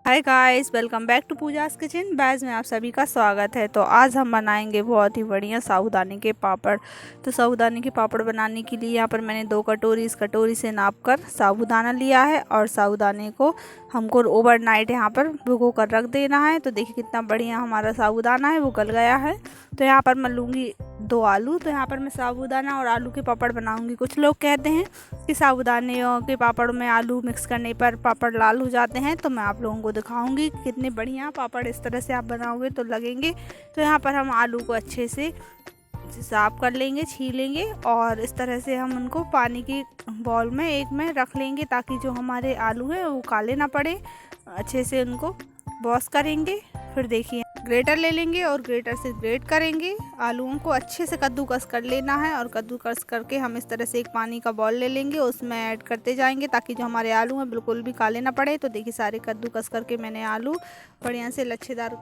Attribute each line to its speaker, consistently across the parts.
Speaker 1: Hi guys, welcome back to Pooja's kitchen. बैज में आप सभी का स्वागत है। तो आज हम बनाएंगे बहुत ही बढ़िया साबूदाने के पापड़। तो साबूदाने के पापड़ बनाने के लिए यहाँ पर मैंने 2 कटोरी इस कटोरी से नाप कर साबूदाना लिया है और साबूदाने को हमको ओवरनाइट यहाँ पर भिगो कर रख देना है। तो देखिए कितना बढ़िया हमारा साबूदाना है, वो गल गया है। तो यहाँ पर मैं लूँगी 2 आलू। तो यहाँ पर मैं साबूदाना और आलू के पापड़ बनाऊँगी। कुछ लोग कहते हैं कि साबूदाने के पापड़ में आलू मिक्स करने पर पापड़ लाल हो जाते हैं, तो मैं आप लोगों को दिखाऊंगी कितने बढ़िया पापड़ इस तरह से आप बनाओगे तो लगेंगे। तो यहाँ पर हम आलू को अच्छे से साफ कर लेंगे, छीलेंगे और इस तरह से हम उनको पानी की बाउल में एक में रख लेंगे ताकि जो हमारे आलू हैं वो काले ना पड़े। अच्छे से उनको वॉश करेंगे। फिर देखिए ग्रेटर ले लेंगे और ग्रेटर से ग्रेट करेंगे। आलूओं को अच्छे से कद्दूकस कर लेना है और कद्दूकस करके हम इस तरह से एक पानी का बाउल ले लेंगे, उसमें ऐड करते जाएंगे ताकि जो हमारे आलू हैं बिल्कुल भी काले ना पड़े। तो देखिए सारे कद्दूकस करके मैंने आलू बढ़िया से लच्छेदार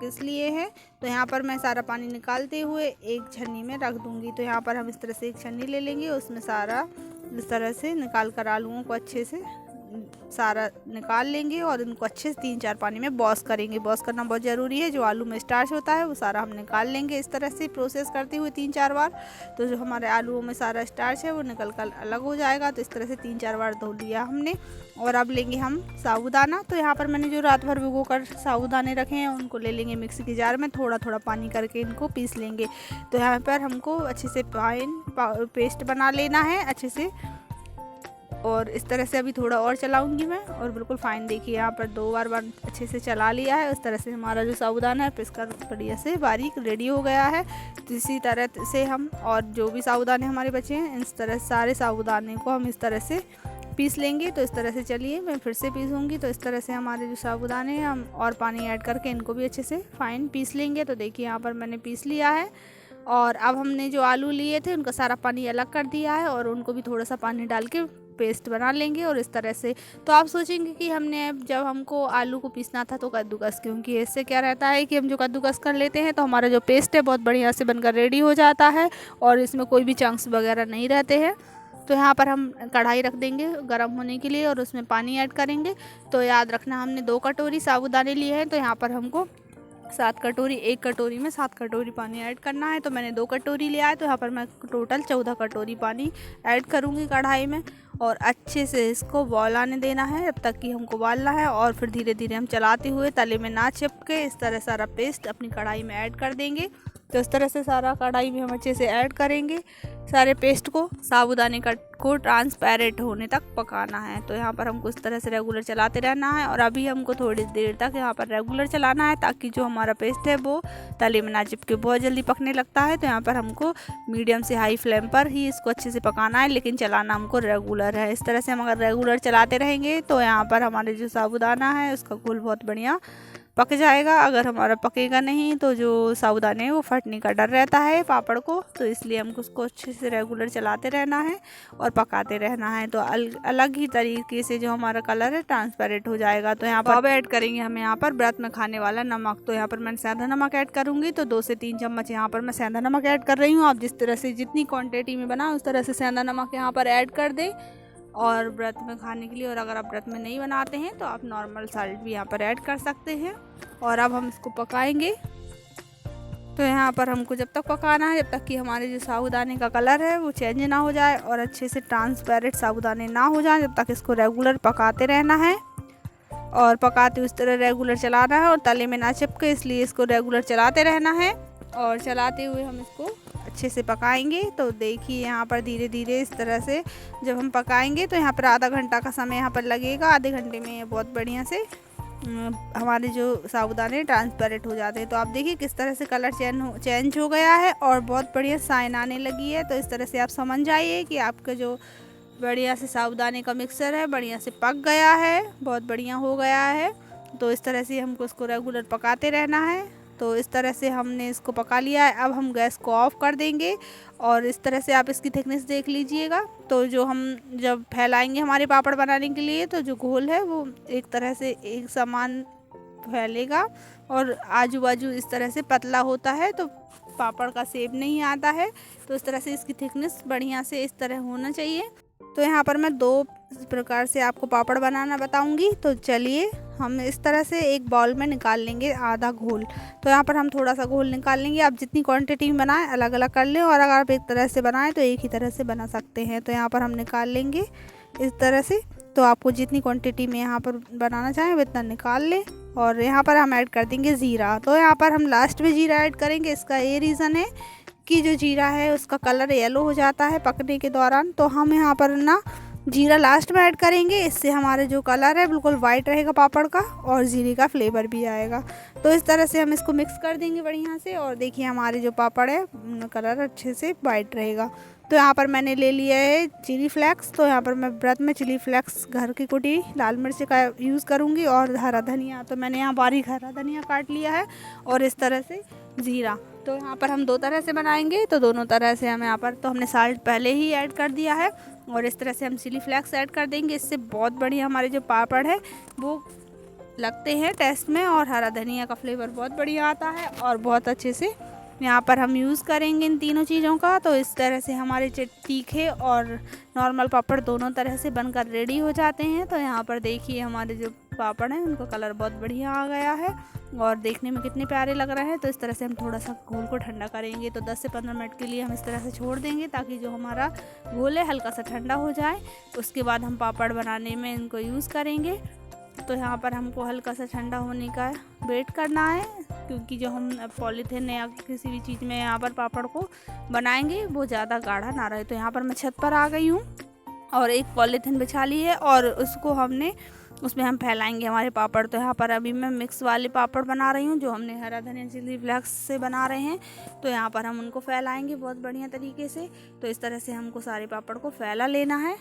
Speaker 1: किस लिए हैं। तो यहाँ पर मैं सारा पानी निकालते हुए एक छन्नी में रख दूँगी। तो यहाँ पर हम इस तरह से एक छन्नी ले लेंगे, उसमें सारा इस तरह से निकाल कर आलूओं को अच्छे से सारा निकाल लेंगे और इनको अच्छे से 3-4 पानी में वॉश करेंगे। वॉश करना बहुत ज़रूरी है। जो आलू में स्टार्च होता है वो सारा हम निकाल लेंगे इस तरह से प्रोसेस करते हुए 3-4 बार। तो जो हमारे आलूओं में सारा स्टार्च है वो निकल कर अलग हो जाएगा। तो इस तरह से 3-4 बार धो लिया हमने। और अब लेंगे हम साबूदाना। तो यहाँ पर मैंने जो रात भर भिगो कर साबूदाने रखे हैं उनको ले लेंगे मिक्सी के जार में, थोड़ा थोड़ा पानी करके इनको पीस लेंगे। तो यहाँ पर हमको अच्छे से फाइन पेस्ट बना लेना है अच्छे से। और इस तरह से अभी थोड़ा और चलाऊंगी मैं और बिल्कुल फाइन। देखिए यहाँ पर 2 बार अच्छे से चला लिया है। उस तरह से हमारा जो साबूदाना है पिसकर बढ़िया से बारीक रेडी हो गया है। तो इसी तरह से हम और जो भी साबूदाने हमारे बचे हैं इस तरह सारे साबूदाने को हम इस तरह से पीस लेंगे। तो इस तरह से चलिए मैं फिर से पीसूँगी। तो इस तरह से हमारे जो साबूदाने हैं हम और पानी ऐड करके इनको भी अच्छे से फाइन पीस लेंगे। तो देखिए यहाँ पर मैंने पीस लिया है। और अब हमने जो आलू लिए थे उनका सारा पानी अलग कर दिया है और उनको भी थोड़ा सा पानी डाल के पेस्ट बना लेंगे। और इस तरह से तो आप सोचेंगे कि हमने जब हमको आलू को पीसना था तो कद्दूकस, क्योंकि इससे क्या रहता है कि हम जो कद्दूकस कर लेते हैं तो हमारा जो पेस्ट है बहुत बढ़िया से बनकर रेडी हो जाता है और इसमें कोई भी चंक्स वगैरह नहीं रहते हैं। तो यहाँ पर हम कढ़ाई रख देंगे गर्म होने के लिए और उसमें पानी ऐड करेंगे। तो याद रखना हमने 2 कटोरी साबूदाने लिए हैं, तो यहाँ पर हमको 7 कटोरी, 1 कटोरी में 7 कटोरी पानी ऐड करना है। तो मैंने 2 कटोरी लिया है, तो यहाँ पर मैं टोटल 14 कटोरी पानी ऐड करूँगी कढ़ाई में। और अच्छे से इसको बॉयल आने देना है जब तक कि हमको उबालना है। और फिर धीरे धीरे हम चलाते हुए तले में ना चिपके इस तरह सारा पेस्ट अपनी कढ़ाई में ऐड कर देंगे। तो इस तरह से सारा कढ़ाई में हम अच्छे से ऐड करेंगे सारे पेस्ट को। साबूदाने को ट्रांसपेरेंट होने तक पकाना है। तो यहाँ पर हमको इस तरह से रेगुलर चलाते रहना है और अभी हमको थोड़ी देर तक यहाँ पर रेगुलर चलाना है ताकि जो हमारा पेस्ट है वो तले में ना चिपके, बहुत जल्दी पकने लगता है। तो यहाँ पर हमको मीडियम से हाई फ्लेम पर ही इसको अच्छे से पकाना है, लेकिन चलाना हमको रेगुलर है। इस तरह से हम अगर रेगुलर चलाते रहेंगे तो यहाँ पर हमारे जो साबूदाना है उसका घोल बहुत बढ़िया पक जाएगा। अगर हमारा पकेगा नहीं तो जो साबूदाने हैं वो फटने का डर रहता है पापड़ को। तो इसलिए हमको उसको अच्छे से रेगुलर चलाते रहना है और पकाते रहना है। तो अलग ही तरीके से जो हमारा कलर है ट्रांसपेरेंट हो जाएगा। तो यहाँ पर अब ऐड करेंगे हम यहाँ पर व्रत में खाने वाला नमक। तो यहाँ पर मैं सेंधा नमक ऐड करूँगी। तो 2 से 3 चम्मच यहाँ पर मैं सेंधा नमक ऐड कर रही हूँ। आप जिस तरह से जितनी क्वान्टिटी में बनाओ उस तरह से सेंधा नमक यहाँ पर ऐड कर दें और व्रत में खाने के लिए। और अगर आप व्रत में नहीं बनाते हैं तो आप नॉर्मल साल्ट भी यहाँ पर ऐड कर सकते हैं। और अब हम इसको पकाएंगे। तो यहाँ पर हमको जब तक पकाना है जब तक कि हमारे जो साबूदाने का कलर है वो चेंज ना हो जाए और अच्छे से ट्रांसपेरेंट साबूदाने ना हो जाए, जब तक इसको रेगुलर पकाते रहना है। और पकाते उस तरह रेगुलर चलाना है और तले में ना चिपके, इसलिए इसको रेगुलर चलाते रहना है। और चलाते हुए हम इसको अच्छे से पकाएंगे। तो देखिए यहाँ पर धीरे धीरे इस तरह से जब हम पकाएंगे तो यहाँ पर आधा घंटा का समय यहाँ पर लगेगा। आधे घंटे में ये बहुत बढ़िया से हमारे जो साबूदाने ट्रांसपेरेंट हो जाते हैं। तो आप देखिए किस तरह से कलर चेंज हो गया है और बहुत बढ़िया साइन आने लगी है। तो इस तरह से आप समझ जाइए कि आपका जो बढ़िया से साबूदाने का मिक्सर है बढ़िया से पक गया है, बहुत बढ़िया हो गया है। तो इस तरह से हमको इसको रेगुलर पकाते रहना है। तो इस तरह से हमने इसको पका लिया है। अब हम गैस को ऑफ कर देंगे और इस तरह से आप इसकी थिकनेस देख लीजिएगा। तो जो हम जब फैलाएंगे हमारे पापड़ बनाने के लिए तो जो घोल है वो एक तरह से एक समान फैलेगा और आजू बाजू इस तरह से पतला होता है तो पापड़ का शेप नहीं आता है। तो इस तरह से इसकी थिकनेस बढ़िया से इस तरह होना चाहिए। तो यहाँ पर मैं 2 प्रकार से आपको पापड़ बनाना बताऊंगी। तो चलिए हम इस तरह से एक बाउल में निकाल लेंगे आधा घोल। तो यहाँ पर हम थोड़ा सा घोल निकाल लेंगे। आप जितनी क्वांटिटी में बनाएं अलग अलग कर लें, और अगर आप एक तरह से बनाएं तो एक ही तरह से बना सकते हैं। तो यहाँ पर हम निकाल लेंगे इस तरह से। तो आपको जितनी क्वांटिटी में यहाँ पर बनाना चाहें उतना निकाल लें। और यहाँ पर हम ऐड कर देंगे ज़ीरा। तो यहाँ पर हम लास्ट में ज़ीरा ऐड करेंगे। इसका ये रीज़न है कि जो जीरा है उसका कलर येलो हो जाता है पकने के दौरान, तो हम यहाँ पर ना जीरा लास्ट में ऐड करेंगे। इससे हमारे जो कलर है बिल्कुल वाइट रहेगा पापड़ का, और जीरे का फ्लेवर भी आएगा। तो इस तरह से हम इसको मिक्स कर देंगे बढ़िया से। और देखिए हमारे जो पापड़ है कलर अच्छे से वाइट रहेगा। तो यहाँ पर मैंने ले लिया है चिली फ्लेक्स। तो यहाँ पर मैं व्रत में चिली फ्लेक्स घर की कुटी लाल मिर्च का यूज़ करूँगी, और हरा धनिया। तो मैंने यहाँ बारीक हरा धनिया काट लिया है, और इस तरह से ज़ीरा। तो यहाँ पर हम दो तरह से बनाएंगे, तो दोनों तरह से हम यहाँ पर तो हमने साल्ट पहले ही ऐड कर दिया है, और इस तरह से हम चिली फ्लेक्स ऐड कर देंगे। इससे बहुत बढ़िया हमारे जो पापड़ है वो लगते हैं टेस्ट में, और हरा धनिया का फ्लेवर बहुत बढ़िया आता है, और बहुत अच्छे से यहाँ पर हम यूज़ करेंगे इन तीनों चीज़ों का। तो इस तरह से हमारे तीखे और नॉर्मल पापड़ दोनों तरह से बनकर रेडी हो जाते हैं। तो यहाँ पर देखिए हमारे जो पापड़ हैं उनका कलर बहुत बढ़िया आ गया है, और देखने में कितने प्यारे लग रहे हैं। तो इस तरह से हम थोड़ा सा घोल को ठंडा करेंगे। तो 10 से 15 मिनट के लिए हम इस तरह से छोड़ देंगे, ताकि जो हमारा घोल है हल्का सा ठंडा हो जाए। उसके बाद हम पापड़ बनाने में इनको यूज़ करेंगे। तो यहाँ पर हमको हल्का सा ठंडा होने का वेट करना है, क्योंकि जो हम पॉलीथिन या किसी भी चीज़ में यहाँ पर पापड़ को बनाएंगे वो ज़्यादा गाढ़ा ना रहे। तो यहाँ पर मैं छत पर आ गई हूँ, और एक पॉलीथिन बिछा ली है, और उसको हमने उसमें हम फैलाएंगे हमारे पापड़। तो यहाँ पर अभी मैं मिक्स वाले पापड़ बना रही हूँ, जो हमने हरा धनिया चिली फ्लेक्स से बना रहे हैं। तो यहाँ पर हम उनको फैलाएंगे बहुत बढ़िया तरीके से। तो इस तरह से हमको सारे पापड़ को फैला लेना है।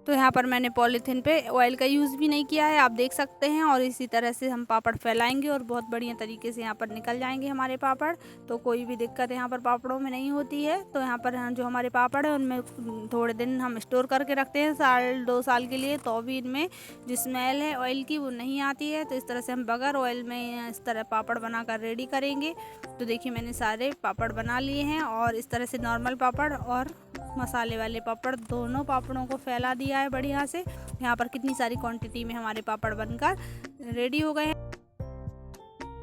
Speaker 1: तो यहाँ पर मैंने पॉलीथिन पे ऑयल का यूज़ भी नहीं किया है, आप देख सकते हैं। और इसी तरह से हम पापड़ फैलाएंगे, और बहुत बढ़िया तरीके से यहाँ पर निकल जाएंगे हमारे पापड़। तो कोई भी दिक्कत यहाँ पर पापड़ों में नहीं होती है। तो यहाँ पर जो हमारे पापड़ है उनमें थोड़े दिन हम स्टोर करके रखते हैं, 1-2 साल के लिए। तो भी इनमें जो स्मेल है ऑयल की वो नहीं आती है। तो इस तरह से हम बगैर ऑयल में इस तरह पापड़ बनाकर रेडी करेंगे। तो देखिए मैंने सारे पापड़ बना लिए हैं, और इस तरह से नॉर्मल पापड़ और मसाले वाले पापड़ दोनों पापड़ों को फैला दिया है बढ़िया से। यहाँ पर कितनी सारी क्वांटिटी में हमारे पापड़ बनकर रेडी हो गए हैं।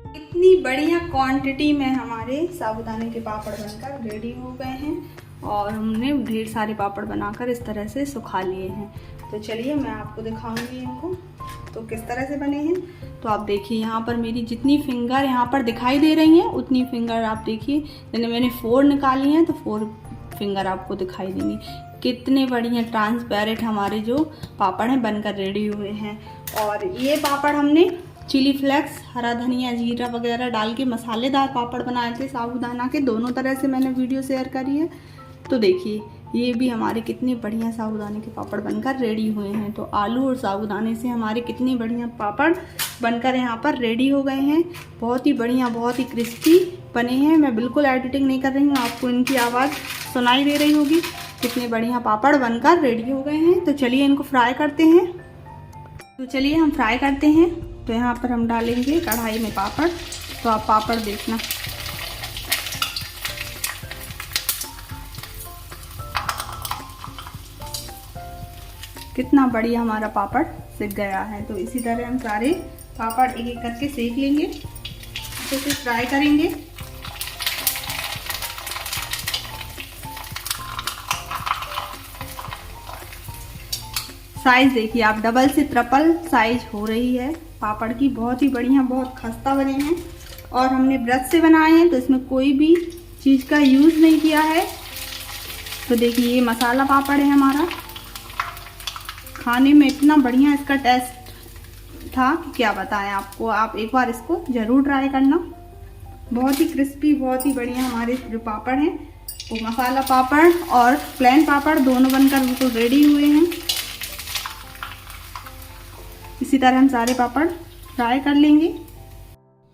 Speaker 1: कितनी बढ़िया क्वांटिटी में हमारे साबूदाने के पापड़ बनकर रेडी हो गए हैं, और हमने ढेर सारे पापड़ बनाकर इस तरह से सुखा लिए हैं। तो चलिए मैं आपको दिखाऊंगी इनको तो किस तरह से बने हैं। तो आप देखिए यहाँ पर मेरी जितनी फिंगर यहाँ पर दिखाई दे रही हैं उतनी फिंगर आप देखिए, मैंने 4 निकाली हैं, तो 4 फिंगर आपको दिखाई देंगी। कितने बढ़िया ट्रांसपेरेंट हमारे जो पापड़ हैं बनकर रेडी हुए हैं। और ये पापड़ हमने चिली फ्लेक्स, हरा धनिया, जीरा वगैरह डाल के मसालेदार पापड़ बनाए थे साबूदाना के। दोनों तरह से मैंने वीडियो शेयर करी है। तो देखिए ये भी हमारे कितने बढ़िया साबूदाने के पापड़ बनकर रेडी हुए हैं। तो आलू और साबूदाने से हमारे कितने बढ़िया पापड़ बनकर यहाँ पर रेडी हो गए हैं। बहुत ही बढ़िया, बहुत ही क्रिस्पी बने हैं। मैं बिल्कुल एडिटिंग नहीं कर रही हूँ, आपको इनकी आवाज़ सुनाई दे रही होगी। कितने बढ़िया पापड़ बनकर रेडी हो गए हैं। तो चलिए इनको फ्राई करते हैं। तो चलिए हम फ्राई करते हैं। तो यहाँ पर हम डालेंगे कढ़ाई में पापड़। तो आप पापड़ देखना, कितना बढ़िया हमारा पापड़ सिक गया है। तो इसी तरह हम सारे पापड़ एक एक करके सेक लेंगे, अच्छे से फ्राई करेंगे। साइज देखिए आप, डबल से ट्रिपल साइज हो रही है पापड़ की। बहुत ही बढ़िया, बहुत खस्ता बने हैं। और हमने ब्रश से बनाए हैं, तो इसमें कोई भी चीज़ का यूज़ नहीं किया है। तो देखिए ये मसाला पापड़ है हमारा। खाने में इतना बढ़िया इसका टेस्ट था कि क्या बताएं आपको। आप एक बार इसको ज़रूर ट्राई करना। बहुत ही क्रिस्पी, बहुत ही बढ़िया हमारे जो पापड़ हैं वो मसाला पापड़ और प्लेन पापड़ दोनों बनकर बिल्कुल रेडी हुए हैं। इसी तरह हम सारे पापड़ फ्राई कर लेंगे।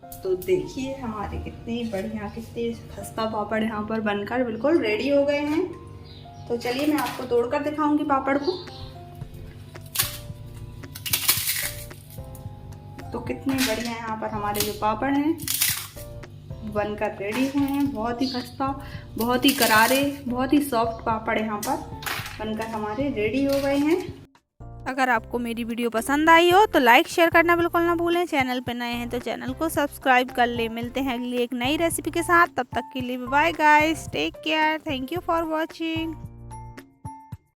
Speaker 1: तो देखिए हमारे कितने बढ़िया, कितने खस्ता पापड़ यहाँ पर बनकर बिल्कुल रेडी हो गए हैं। तो चलिए मैं आपको तोड़कर दिखाऊंगी पापड़ को। तो कितने बढ़िया यहाँ पर हमारे जो पापड़ हैं बनकर रेडी हुए हैं। बहुत ही खस्ता, बहुत ही करारे, बहुत ही सॉफ्ट पापड़ यहाँ पर बनकर हमारे रेडी हो गए हैं। अगर आपको मेरी वीडियो पसंद आई हो तो लाइक शेयर करना बिल्कुल ना भूलें। चैनल पे नए हैं तो चैनल को सब्सक्राइब कर ले। मिलते हैं अगली एक नई रेसिपी के साथ, तब तक के लिए bye guys, take care, thank you for watching.